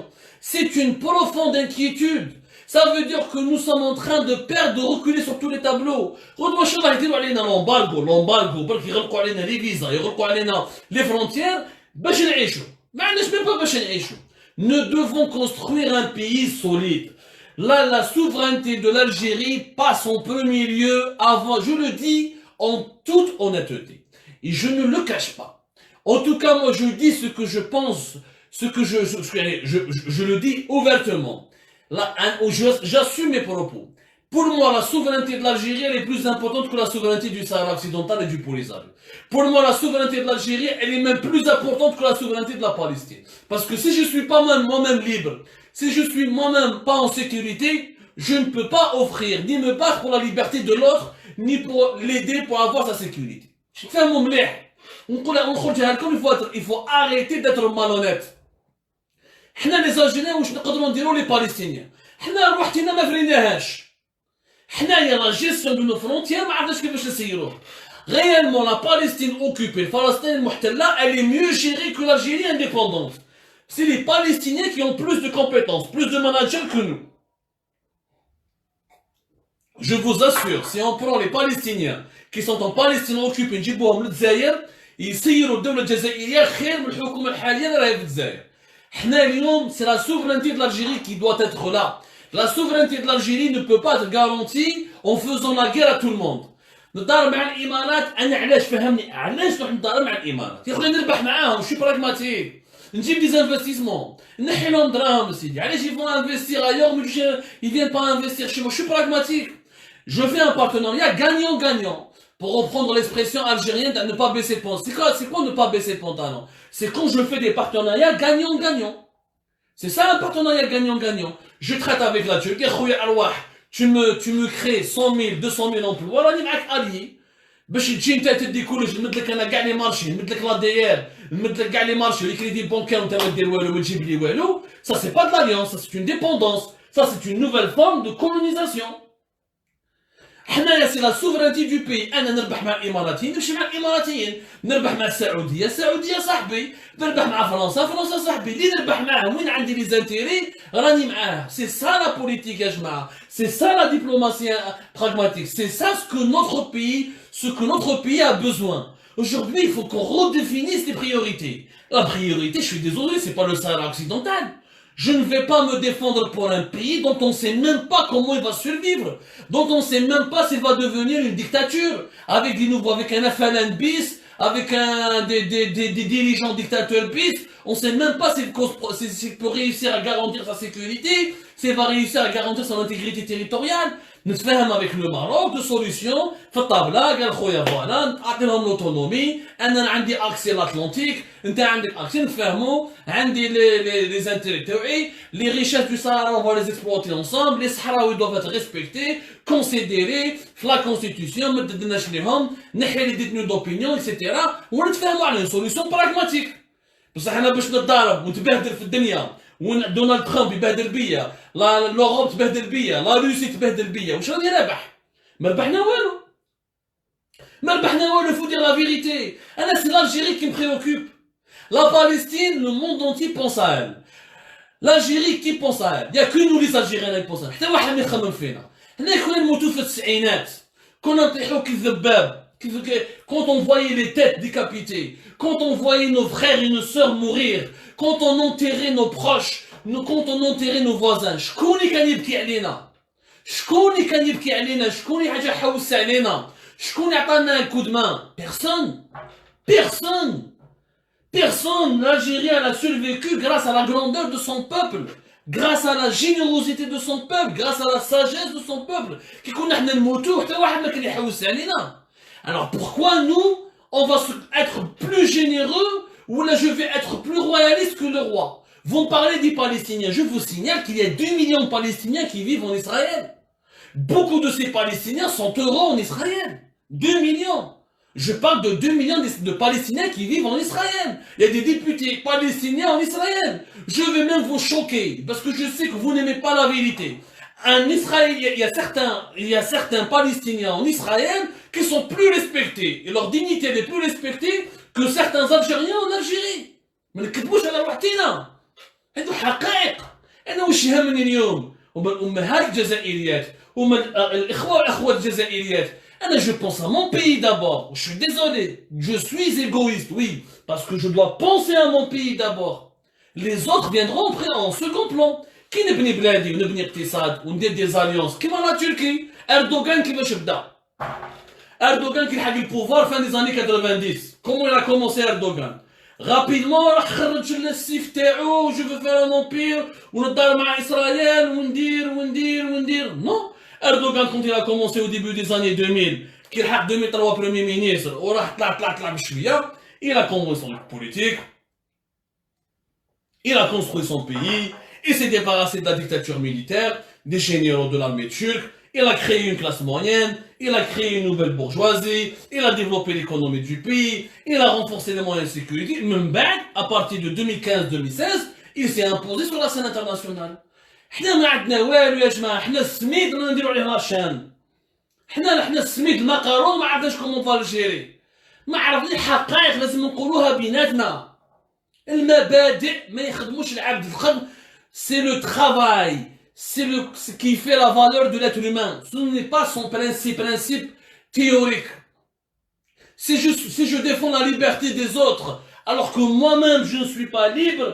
c'est une profonde inquiétude. Ça veut dire que nous sommes en train de perdre, de reculer sur tous les tableaux. L'embargo, les visas, les frontières, nous devons construire un pays solide. Là, la souveraineté de l'Algérie passe en premier lieu avant, je le dis en toute honnêteté. Et je ne le cache pas. En tout cas, moi, je dis ce que je pense, ce que je le dis ouvertement. Là, j'assume mes propos. Pour moi, la souveraineté de l'Algérie, elle est plus importante que la souveraineté du Sahara occidental et du Polisario. Pour moi, la souveraineté de l'Algérie, elle est même plus importante que la souveraineté de la Palestine. Parce que si je suis pas moi-même libre, si je suis moi-même pas en sécurité, je ne peux pas offrir, ni me battre pour la liberté de l'autre, ni pour l'aider pour avoir sa sécurité. Je fais mon mlih. Il faut arrêter d'être malhonnête. حنا لي زالجيريان واش نقدروا نديروا لي باليستينيان؟ حنا روحتنا ما فريناهاش. حنايا لا جيستيون دو نو فرونتيير ما عرفناش كيفاش نسيروه. Réellement, la Palestine occupée, la Palestine muhtalla, elle est mieux gérée que l'Algérie indépendante. C'est les Palestiniens qui ont plus de compétences, plus de managers que nous. Je vous assure, si on prend les Palestiniens qui sont en Palestine occupée, نجيبوهم للجزائر, يسيروا الدولة الجزائرية خير من الحكومة الحالية اللي راهي في الجزائر. C'est la souveraineté de l'Algérie qui doit être là. La souveraineté de l'Algérie ne peut pas être garantie en faisant la guerre à tout le monde. نضارب مع الامارات انا علاش فهمني علاش نروح نضارب مع الامارات يا خويا نربح معاهم شي براغماتيك نجيب دي انفستيسمون نحي لهم دراهم سيدي علاش يفون انفستيغ ailleurs mais ils viennent pas investir chez moi je suis pragmatique. Je fais un partenariat gagnant-gagnant pour reprendre l'expression algérienne de ne pas baisser le pantalon. C'est quoi ne pas baisser le pantalon? C'est quand je fais des partenariats gagnant-gagnant. C'est ça un partenariat gagnant-gagnant. Je traite avec la Turquie, tu me crées 100 000, 200 000 emplois, راني معاك allié. باش تجي انت تدي كلش نمد لك انا كاع لي مارشي نمد لك لا دي ار les marchés, les crédits bancaires, ça c'est pas de l'alliance, ça c'est une dépendance, ça c'est une nouvelle forme de colonisation. حنايا سي لا سوفرانتي دو بي، انا نربح مع الاماراتيين نمشي مع الاماراتيين، نربح مع السعوديه السعوديه صاحبي، نربح مع فرنسا فرنسا صاحبي، اللي نربح معاه وين عندي لي زانتيري راني معاه. سي سا لا بوليتيك يا جماعه، سي سا لا دبلوماسي pragmatique, c'est ça ce que notre pays a besoin. Aujourd'hui, il faut qu'on redéfinisse les priorités. La priorité, je suis désolé, c'est pas le Sahara occidental. Je ne vais pas me défendre pour un pays dont on ne sait même pas comment il va survivre, dont on ne sait même pas s'il va devenir une dictature, avec un FLN bis, avec des dirigeants dictateurs bis. On ne sait même pas s'il peut réussir à garantir sa sécurité, s'il va réussir à garantir son intégrité territoriale. نتفاهم avec le Maroc de solutions في الطابله. قال خويا فوالا اعطي لهم لوتونومي، انا عندي اكسي لاتلانتيك، انت عندك اكسي، نتفاهموا، عندي لي زانتيري تاعي، لي ريشيس دو سهارا اون فوا لي اكسبلوتي انصامبل، لي صحراوي دوفات ريسبكتي كونسيديري في لا كونستيتيسيون، ما تدناش ليهم، نحي لي ديتنيو دوبينيون اكسيتيرا، ونتفاهموا على سوليسيون براغماتيك. بصح انا باش نتضارب ونتبهدل في الدنيا، ودونالد ترامب يبهدل بيا، لوروب تبهدل بيا، لا روسي تبهدل بيا، واش راني رابح؟ ما ربحنا والو، ما ربحنا والو. فو دير لا فيريتي. انا سي l'Algérie qui me préoccupe. La Palestine, le monde entier pense à elle. L'Algérie qui pense à elle. Il n'y a que nous les Algériens qui pensent à elle. حتى واحد ما يخمم فينا. حنا كنا نموتوا في التسعينات، كنا نطيحوا كالذباب. Quand on voyait les têtes décapitées, quand on voyait nos frères et nos sœurs mourir, quand on enterrait nos proches, quand on enterrait nos voisins, شكون اللي كان يبكي علينا؟ شكون اللي كان يبكي علينا؟ شكون اللي حاجه حوس علينا؟ شكون اللي عطانا un coup de main? Personne. Personne. Personne. L'Algérie elle a survécu grâce à la grandeur de son peuple, grâce à la générosité de son peuple, grâce à la sagesse de son peuple. كي كنا حنا نموتوا حتى واحد ما كان يحوس علينا. Alors pourquoi nous, on va être plus généreux, ou là je vais être plus royaliste que le roi? Vous me parlez des Palestiniens, je vous signale qu'il y a 2 millions de Palestiniens qui vivent en Israël. Beaucoup de ces Palestiniens sont heureux en Israël. 2 millions. Je parle de 2 millions de Palestiniens qui vivent en Israël. Il y a des députés palestiniens en Israël. Je vais même vous choquer, parce que je sais que vous n'aimez pas la vérité. En Israël, il y a certains Palestiniens en Israël qui sont plus respectés, et leur dignité est plus respectée que certains Algériens en Algérie. ما نكذبوش على روحنا. هادو حقائق. انا واش يهمني اليوم هما الامهات الجزائريات، هما الاخوه والاخوات الجزائريات. انا je pense à mon pays d'abord. Je suis désolé, je suis égoïste, oui, parce que je dois penser à mon pays d'abord. Les autres viendront en second plan. كي نبني بلادي ونبني اقتصاد وندير دي زاليونس كيما لا تركي. اردوغان كيفاش بدا؟ اردوغان كي لحق البوفوار فان دي زاني 90. كومون il a commencé اردوغان؟ رابيدمون راح خرج السيف تاعو جو فو فير ان امبير ونضارب مع اسرائيل وندير نو. اردوغان كنت il a commencé au début des années 2000 كي لحق 2003 بريمي مينيستر وراح طلع بشويه. Il a commencé son politique, il a construit son pays. Il s'est débarrassé de la dictature militaire, des généraux de l'armée turque, il a créé une classe moyenne, il a créé une nouvelle bourgeoisie, il a développé l'économie du pays, il a renforcé les moyens de sécurité. Même à partir de 2015-2016, il s'est imposé sur la scène internationale. حنا ما عندنا والو يا جماعه، حنا السميد نديرو عليه لاشان. حنا السميد المقارون ما عرفناش كومون فالجيري، ما عرفنا الحقائق لازم نقولوها بيناتنا. المبادئ ما يخدموش العبد، الخدم c'est le travail, c'est ce qui fait la valeur de l'être humain. Ce n'est pas son principe théorique. Si je défends la liberté des autres, alors que moi-même je ne suis pas libre,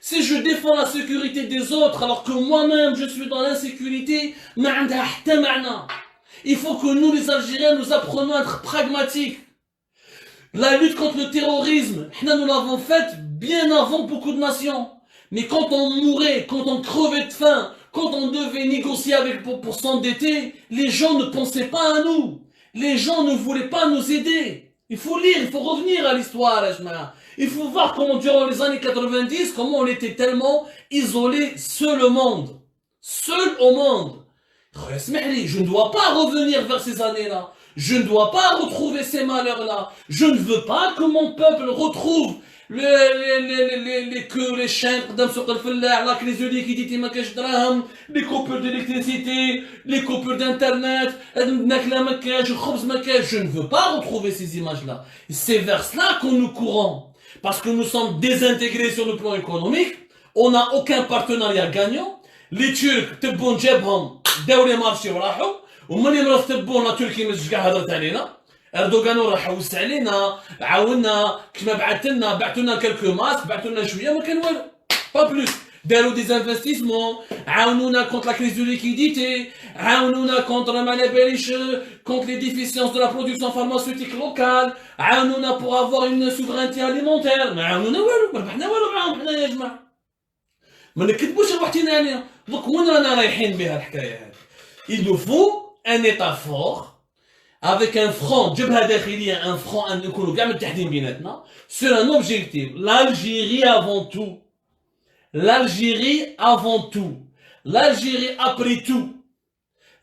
si je défends la sécurité des autres, alors que moi-même je suis dans l'insécurité, il faut que nous les Algériens nous apprenons à être pragmatiques. La lutte contre le terrorisme, nous l'avons faite bien avant beaucoup de nations. Mais quand on mourait, quand on crevait de faim, quand on devait négocier pour s'endetter, les gens ne pensaient pas à nous. Les gens ne voulaient pas nous aider. Il faut lire, il faut revenir à l'histoire, il faut voir comment durant les années 90, comment on était tellement isolés, seul au monde. Seul au monde. Je ne dois pas revenir vers ces années-là. Je ne dois pas retrouver ces malheurs-là. Je ne veux pas que mon peuple retrouve les chiens, la crise de liquidité, les coupures d'électricité, les coupures d'internet, je ne veux pas retrouver ces images-là. C'est vers cela que nous courons. Parce que nous sommes désintégrés sur le plan économique, on n'a aucun partenariat gagnant. Les Turcs, تبون جابهم دوري مارشي وراحوا ومن يمرض تبون لا تركي مش كاع هضرت علينا اردوغان راح وسع علينا عاونا كما بعثوا لنا كلكو ماسك بعثوا لنا شويه ما كان والو با بلوس داروا دي انفستيسمون عاونونا كونتر لا كريز دو ليكيديتي عاونونا كونتر ما على باليش كونتر لي ديفيسيونس دو لا برودكسيون فارماسيوتيك لوكال عاونونا بور افوار اون سوفرينتي اليمونتير ما عاونونا والو ما ربحنا والو معاهم حنا يا جماعه ما نكذبوش روحتينا عليهم دوك وين رانا رايحين بها الحكايه هذه il nous faut un état fort avec un front جبهه داخليه un front نكونوا كاع متحدين بيناتنا sur un objectif l'Algérie avant tout l'Algérie avant tout l'Algérie après tout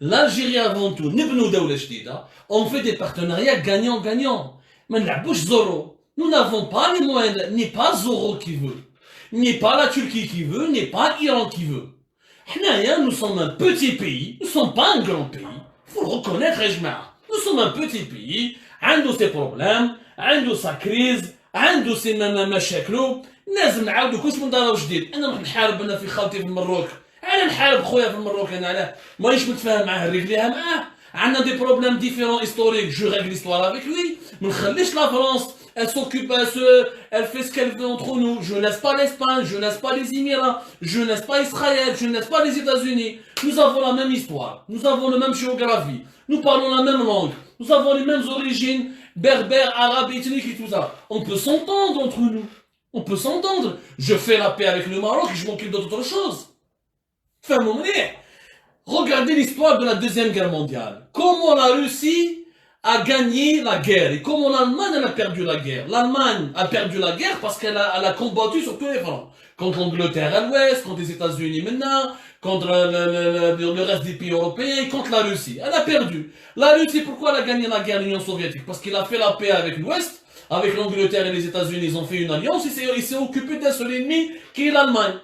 l'Algérie avant tout نبنوا دولة جديدة on fait des partenariats gagnant-gagnant ما نلعبوش زورو nous n'avons pas les moyens ni pas Zoro qui veut ni pas la Turquie qui veut ni pas l'Iran qui veut nous sommes un petit pays nous sommes pas un grand pays faut le reconnaître يا جماعة nous sommes un petit pays عنده ses problèmes عنده sa crise عنده ses مشاكله لازم نعاودو كلش من دار جديد انا نروح نحارب انا في خالتي في المروك انا نحارب خويا في المروك انا علاه مانيش متفاهم معاه رجليها معاه عندنا دي بروبليم ديفيرون هيستوريك جو ريغل ليستوار افيك لوي ما نخليش لا فرنسا elle s'occupe elle fait ce qu'elle veut entre nous je laisse pas l'Espagne je laisse pas les Émirats je laisse pas Israël je laisse pas les États-Unis nous avons la même histoire nous avons la même géographie nous parlons la même langue nous avons les mêmes origines berbères arabes ethniques et tout ça on peut s'entendre entre nous on peut s'entendre. Je fais la paix avec le Maroc et je m'occupe d'autre chose. Regardez l'histoire de la Deuxième Guerre mondiale. Comment la Russie a gagné la guerre et comment l'Allemagne a perdu la guerre. L'Allemagne a perdu la guerre parce qu'elle a combattu sur tous les fronts. Contre l'Angleterre à l'ouest, contre les États-Unis maintenant, contre le reste des pays européens et contre la Russie. Elle a perdu. La Russie, pourquoi elle a gagné la guerre l'Union soviétique? Parce qu'il a fait la paix avec l'ouest. Avec l'Angleterre et les États-Unis, ils ont fait une alliance, il s'est occupé d'un seul ennemi, qui est l'Allemagne.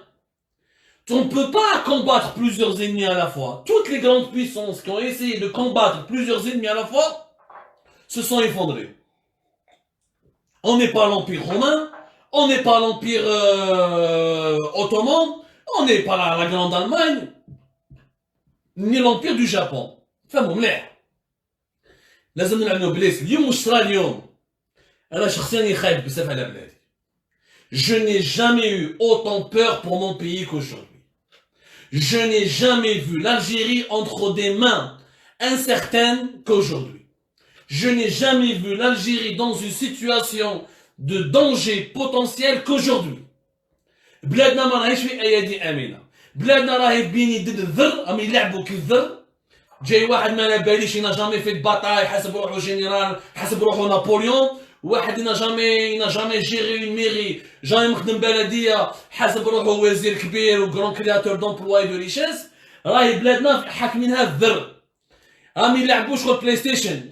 On ne peut pas combattre plusieurs ennemis à la fois. Toutes les grandes puissances qui ont essayé de combattre plusieurs ennemis à la fois, se sont effondrées. On n'est pas l'Empire romain, on n'est pas l'Empire ottoman, on n'est pas la Grande Allemagne, ni l'Empire du Japon. فهموا مليح. لازم نلعبوا بليس اليوم والشرا اليوم. أنا شخصيا خايف بزاف على بلادي. Je n'ai jamais eu autant peur pour mon pays qu'aujourd'hui. Je n'ai jamais vu l'Algérie entre des mains incertaines qu'aujourd'hui. Je n'ai jamais vu l'Algérie dans une situation de danger potentiel qu'aujourd'hui. بلادنا ما راهيش في أيادي آمنة. بلادنا راهي بين يد الذر، راهم يلعبوا كالذر. جاي واحد ما على باليش n'a jamais fait de bataille حسب روحو جنرال، حسب روحو نابليون. واحد n'a jamais géré une mairie jamais مخدم بلديه حسب روحو وزير كبير وغران كرياتور دومبلوا دو ريشيس راهي بلادنا حاكمينها الذر راهم يلعبوا شغل بلاي ستيشن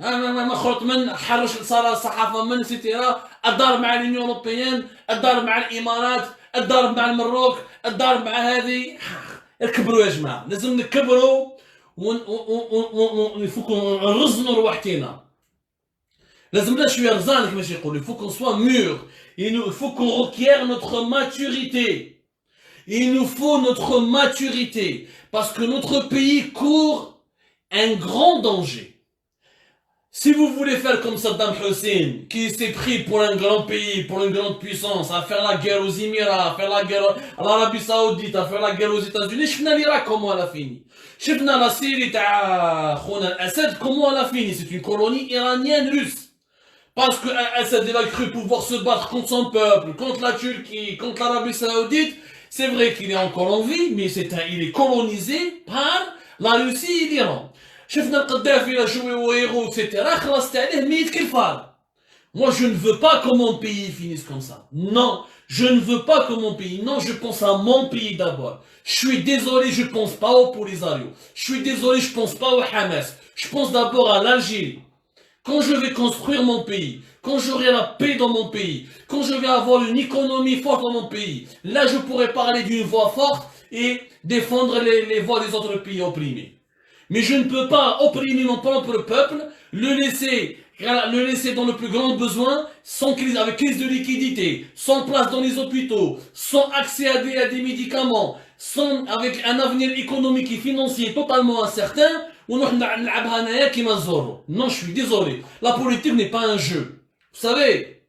ما خرط من حرش صار الصحافه من سيتيرا الضرب مع اليونيون اوروبيان الضرب مع الامارات الضرب مع المروك الضرب مع هذه كبروا يا جماعه لازم نكبروا ونفوكوا نرزنوا رواحتينا لازم لا شويه رزان كما يقولوا il faut qu'on soit mûr il faut qu'on requiert notre maturité il nous faut notre maturité parce que notre pays court un grand danger si vous voulez faire comme Saddam Hussein qui s'est pris pour un grand pays pour une grande puissance à faire la guerre aux Émirats à faire la guerre à l'Arabie Saoudite à faire la guerre aux États-Unis شفنا l'Irak comment elle a fini شفنا la Syrie تاع خونا الأسد comment elle a fini c'est une colonie iranienne russe parce que Assad il a cru pouvoir se battre contre son peuple, contre la Turquie, contre l'Arabie Saoudite. C'est vrai qu'il est encore en vie, mais il est colonisé par la Russie et l'Iran. شفنا القذافي il a joué au héros, etc. خلصت عليه ميت كالفار. Moi je ne veux pas que mon pays finisse comme ça. Non, je ne veux pas que mon pays. Non, je pense à mon pays d'abord. Je suis désolé, je pense pas au Polisario. Je suis désolé, je pense pas au Hamas. Je pense d'abord à l'Algérie. quand je vais construire mon pays, quand j'aurai la paix dans mon pays, quand je vais avoir une économie forte dans mon pays, là je pourrai parler d'une voix forte et défendre les voix des autres pays opprimés. Mais je ne peux pas opprimer mon propre peuple, le laisser dans le plus grand besoin, sans crise, avec crise de liquidité, sans place dans les hôpitaux, sans accès à des médicaments, avec un avenir économique et financier totalement incertain. Non, je suis désolé. La politique n'est pas un jeu. Vous savez,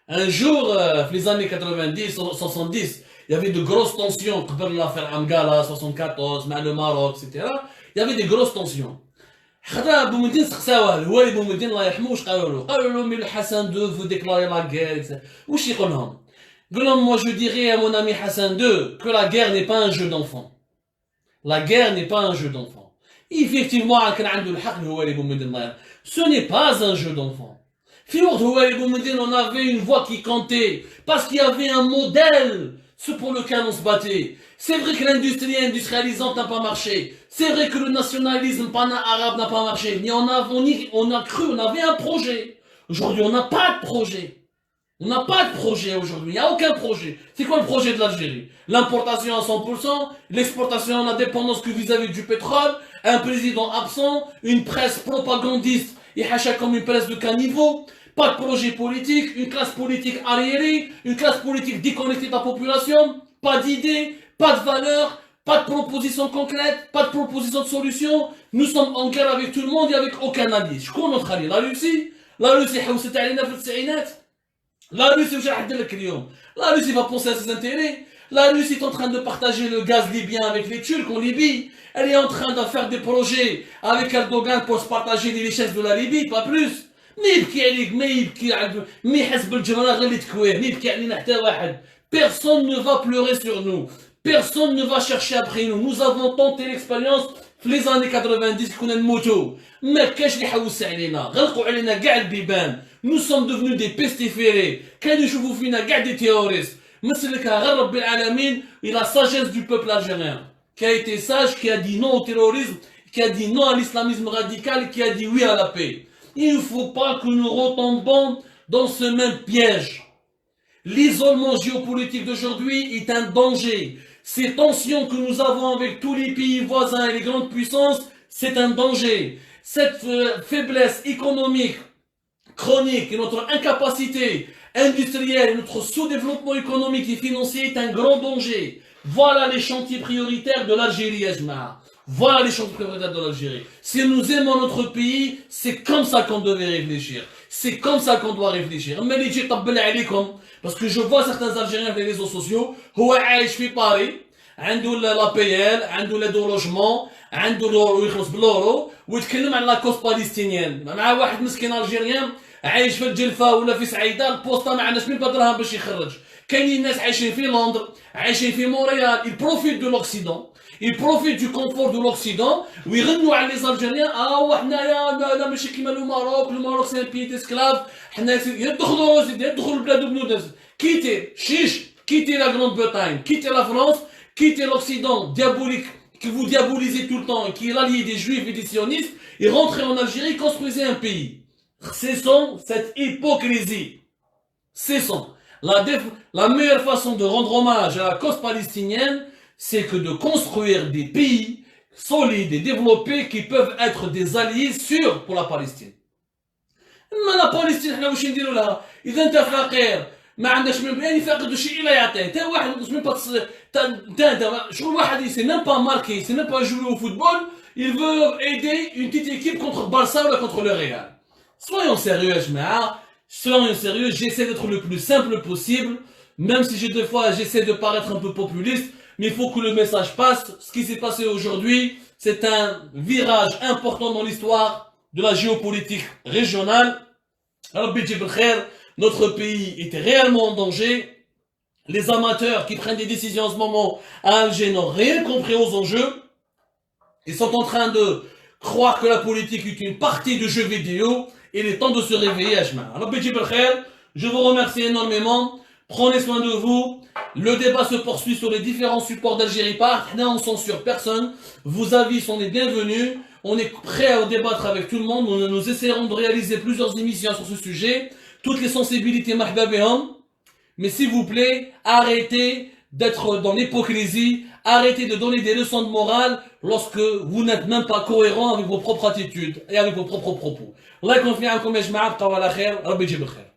un jour, dans les années 90, 70, il y avait de grosses tensions, comme l'affaire Amgala, 74, le Maroc, etc. Il y avait des grosses tensions. خدا بومدين سقساوه الوالي بومدين الله يرحمه واش قالوا له مي الحسن دو فو ديكلاري لا غير واش يقول لهم moi je dirais à mon ami Hassan II que la guerre n'est pas un jeu d'enfant. La guerre n'est pas un jeu d'enfant. Effectivement كان عنده الحق الوالي بومدين الله يرحمه. Ce n'est pas un jeu d'enfant. في وقت الوالي بومدين on avait une voix qui comptait parce qu'il y avait un modèle ce pour lequel on se battait. C'est vrai que l'industrie industrialisante n'a pas marché. C'est vrai que le nationalisme pan-arabe n'a pas marché. Mais on a cru, on avait un projet. Aujourd'hui, on n'a pas de projet. On n'a pas de projet aujourd'hui. Il n'y a aucun projet. C'est quoi le projet de l'Algérie? L'importation à 100%, l'exportation en indépendance que vis-à-vis du pétrole, un président absent, une presse propagandiste et hacha comme une presse de caniveau. Pas de projet politique, une classe politique arriérée, une classe politique déconnectée de la population, pas d'idées, pas de valeurs, pas de propositions concrètes, pas de propositions de solutions. Nous sommes en guerre avec tout le monde et avec aucun allié. Je connais notre allié. La Russie, حوست علينا في التسعينات. La Russie, la Russie va penser à ses intérêts. La Russie est en train de partager le gaz libyen avec les Turcs en Libye. Elle est en train de faire des projets avec Erdogan pour se partager les richesses de la Libye, pas plus. Personne ne va pleurer sur nous. Personne ne va chercher après nous. Nous avons tenté l'expérience في les années 90 كنا نموتوا. ما كاش اللي حوس علينا. غلقوا علينا كاع البيبان. Nous sommes devenus des pestiférés. كانوا يشوفوا فينا كاع des terroristes. مسلكها غير رب العالمين et la sagesse du peuple algérien qui a été sage, qui a dit non au terrorisme, qui a dit non à l'islamisme radical, qui a dit oui à la paix. Il ne faut pas que nous retombons dans ce même piège. L'isolement géopolitique d'aujourd'hui est un danger. Ces tensions que nous avons avec tous les pays voisins et les grandes puissances, c'est un danger. Cette faiblesse économique chronique et notre incapacité industrielle et notre sous-développement économique et financier est un grand danger. Voilà les chantiers prioritaires de l'Algérie, Ajma. Voilà les chantiers prioritaires de l'Algérie. Si nous aimons notre pays, c'est comme ça qu'on devait réfléchir. C'est comme ça qu'on doit réfléchir. Mais les gens parce que je vois certains Algériens sur les réseaux sociaux, هو عايش في Paris, عنده la PL, عنده l'aide au logement, عنده يخلص بالورو ويتكلم عن لاكوست باليستينيان. مع واحد مسكين الجيريان عايش في الجلفة ولا في سعيدة البوسطة ما عندناش من بدرهم باش يخرج. كاينين ناس عايشين في لندن، عايشين في مونريال، ils profitent de l'Occident. Ils profitent du confort de l'Occident ويغنوا على les Algériens وحنايا لا ماشي كيما الماروك سي ان بي ديسكلاف حنا يدخلوا البلاد وبنود quittez la Grande-Bretagne, quittez la France, quittez l'Occident diabolique que vous diabolisez tout le temps et qui est l'allié des Juifs et des sionistes et rentrez en Algérie, construisez un pays. Cessons cette hypocrisie. Cessons. La meilleure façon de rendre hommage à la cause palestinienne, c'est que de construire des pays solides et développés qui peuvent être des alliés sûrs pour la Palestine. Mais la Palestine, احنا واش نديروا لها؟ إذا أنت فقير ما عندكش من يعني فاقد شيء لا يعطيه، تا واحد مش pas شغل واحد il sait même pas marquer, il sait même pas jouer au football, il veut aider une petite équipe contre Barça ou contre le Real. Soyons sérieux, Ajma. Soyons sérieux, j'essaie d'être le plus simple possible, même si des fois j'essaie de paraître un peu populiste. Mais il faut que le message passe. Ce qui s'est passé aujourd'hui, c'est un virage important dans l'histoire de la géopolitique régionale. Notre pays était réellement en danger. Les amateurs qui prennent des décisions en ce moment à Alger n'ont rien compris aux enjeux. Ils sont en train de croire que la politique est une partie de jeux vidéo. Il est temps de se réveiller, Ajma. Je vous remercie énormément Prenez soin de vous. Le débat se poursuit sur les différents supports d'Algérie. Là, on censure personne. Vos avis sont les bienvenus. On est prêt à débattre avec tout le monde. Nous essaierons de réaliser plusieurs émissions sur ce sujet. Toutes les sensibilités, mahba biham. Mais s'il vous plaît, arrêtez d'être dans l'hypocrisie. Arrêtez de donner des leçons de morale lorsque vous n'êtes même pas cohérent avec vos propres attitudes et avec vos propres propos. Allah يكون في عونكم يا جماعة. بقاو على خير. ربي يجيب الخير.